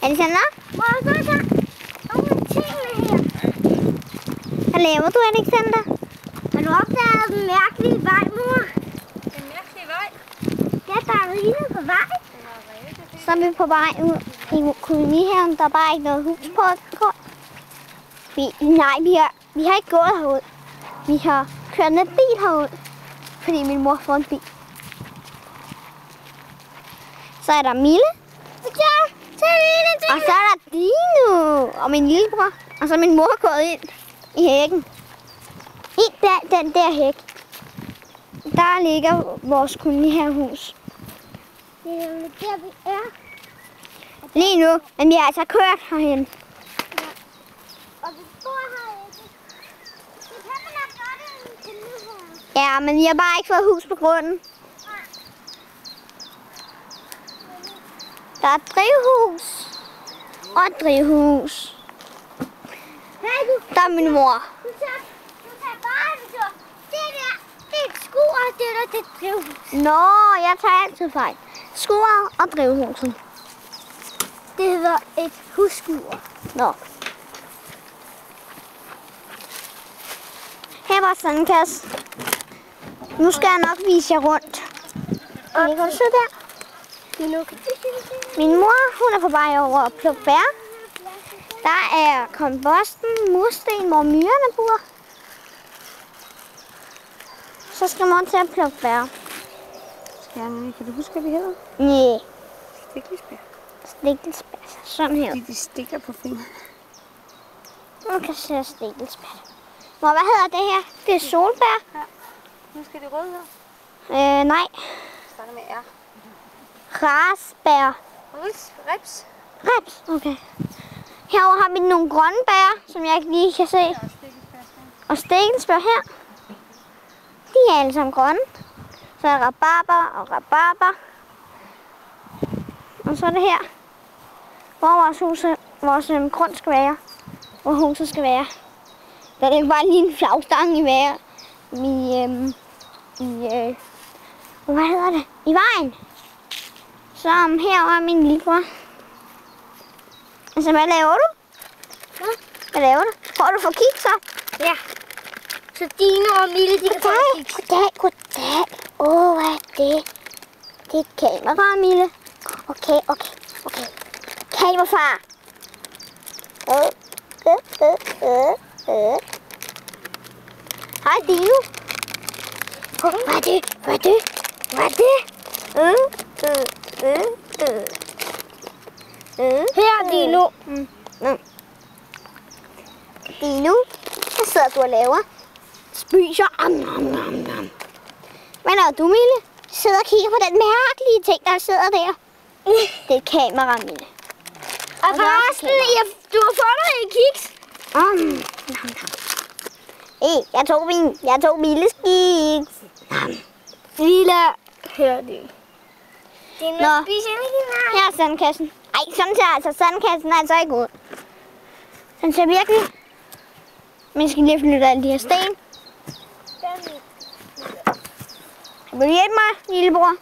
Alexander? Mor, så er der nogle tingene her. Hvad laver du, Alexander? Har du opdaget den mærkelige vej, mor? En mærkelig vej. Ja, der er riget på vej. Så er vi på vej ud i kolonihaven. Der er bare ikke noget hus på. Vi har ikke gået herud. Vi har kørt en bil herud, fordi min mor får en bil. Så er der Mille. Og så er der Dino og min lillebror. Og så er min mor gået ind i hækken. Ind der, den der hæk. Der ligger vores kolonihavehus. Det er jo der, vi er. Lige nu, men vi har altså kørt herhen. Og vi bor herinde. Det kan man nok godt i en kolonihave. Ja, men vi har bare ikke fået hus på grunden. Der er et drivhus. Og et drivhus. Hey, du. Der er min mor. Du tager bare en tur. Det der, det er et skur, og det der, det er et drivhus. Nå, jeg tager altid fejl. Skuret og drivhuset. Det hedder et husskur. Nå. Her var sandkasse. Nu skal jeg nok vise jer rundt. Kan I godt se der? Min mor, hun er på vej over at plukke bær. Der er komposten, mursten, hvor myrerne bor. Så skal mor til at plukke bær. Kan du huske, hvad vi hedder? Nej, Stikkelsbær. stikkelsbær. Sådan her. De stikker på fingrene. Nu kan se stikkelsbær. Mor, hvad hedder det her? Det er solbær. Nu skal det røde her. Nej. Starter med R. Rasbær. Rips. Reps. Okay. Herovre har vi nogle grønne bær, som jeg ikke lige kan se. Og stikkelsbær her. De er alle sammen grønne. Så er der rabarber og rabarber. Og så er det her, hvor vores grund skal være. Hvor huset skal være. Der er bare lige en flagstang i vejret. Hvad hedder det? I vejen. Så herovre er min lillebror. Altså, hvad laver du? Hvad laver du? Får du for kikser? Ja. Så Dino og Mille, de kan få en kiks. Goddag. Hvad er det? Det er et kamera, Mille. Okay. Kamerafar. Hej, Dino. Hvad er det? Her, Dino. Dino, hvad sidder du og laver? Spiser. Hvad laver du, Mille? Sidder og kigger på den mærkelige ting, der sidder der. Det er et kamera, Mille. Og forresten, du har fået dig en kiks. Jeg tog Milles kiks. Lille. Her, Dino. Dino, Nå. spis ind i din hånd. Her er sandkassen. Ej, sådan ser altså sandkassen er altså ikke ud. Den ser virkelig. Men jeg skal lige flytte alle de her sten. Vil du hjælpe mig, lillebror?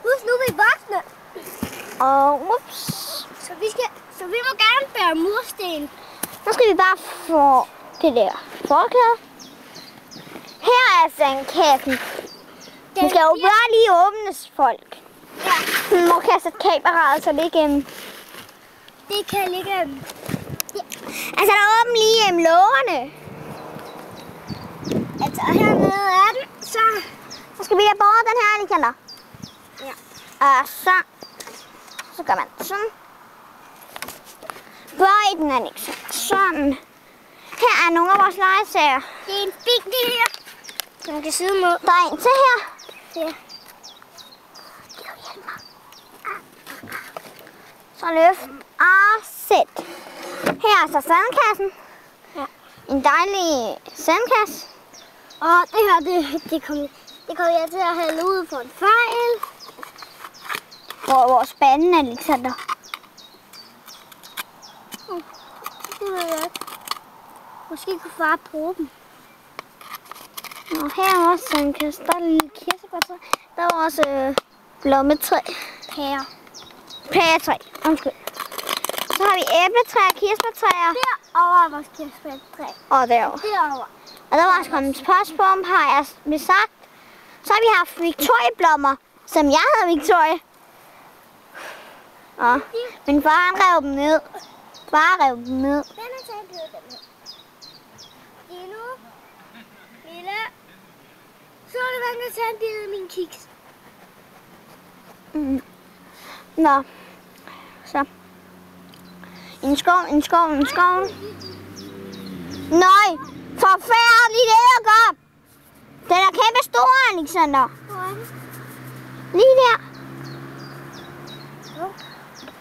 Husk nu, vi er voksne. Og ups. Så vi må gerne bære mursten. Nu skal vi bare få det der forklæde. Her er sandkassen. Den skal jo bare lige åbnes, folk. Ja, Man må kaste et kameraet, så det ikke... det kan ligge. Altså, der er åbent lige lågerne. Altså, hernede er den, så. Så skal vi have båret den her, Alexander. Ja. Og så gør man sådan. Bøj den, Alexander. Sådan. Her er nogle af vores legetøjer. Det er en bil, det her. Som kan sidde mod. Der er en til her. Ja. Kan du hjælpe mig? Så løft og sæt. Her er så sandkassen. Ja. En dejlig sandkasse. Og det her, det kommer jeg til at hælde ud for en fejl. Hvor vores spande, Alexander. Det ved jeg ikke. Måske kunne far bruge dem. Og her er også sandkasse. Der er en lille kirsebærtræ. Der er også blommetræ. Pære. Pæretræ. Undskyld. Så har vi æbletræer, kirsebærtræer. Derovre er vores kirsebærtræ. Og derovre. Derovre. Og der var også kommet postbom, har jeg sagt. Så har vi haft Victorieblommer, som jeg havde Victorie. Og min far han rev dem ned. Far rev dem ned. Den er så blevet dem ned. Dino. Mille. Så er det, man kan tage en bid af min kiks. Nå. Så. En skov. Nej, forfærdeligt æderkop. Den er kæmpe stor, Alexander. Lige der.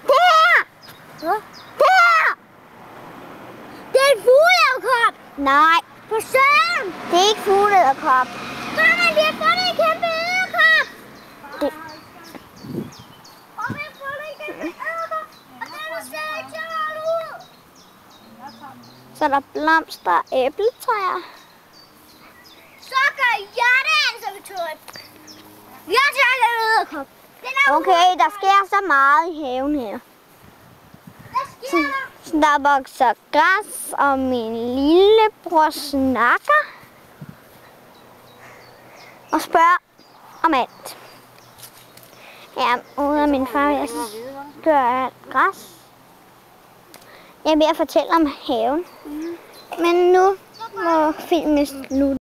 Der! Der! Det er en fugleæderkop. Nej, For søren. det er ikke fugleæderkop. Sådan, vi har fundet en kæmpe æderkop. Det- Og vi har fundet en kæmpe æderkop. Og den er slet ikke til at holde ud. Så er der blomster og æbletræer. Så gør jeg det altså, Victoria. Jeg tager en æderkop. Den er Okay, der sker så meget i haven her. Hvad sker der? Så der vokser græs, og min lillebror snakker. Og spørger om alt. Ja, ude af min far, jeg gør alt græs. Jeg er ved at fortælle om haven. Men nu må filmen slutte.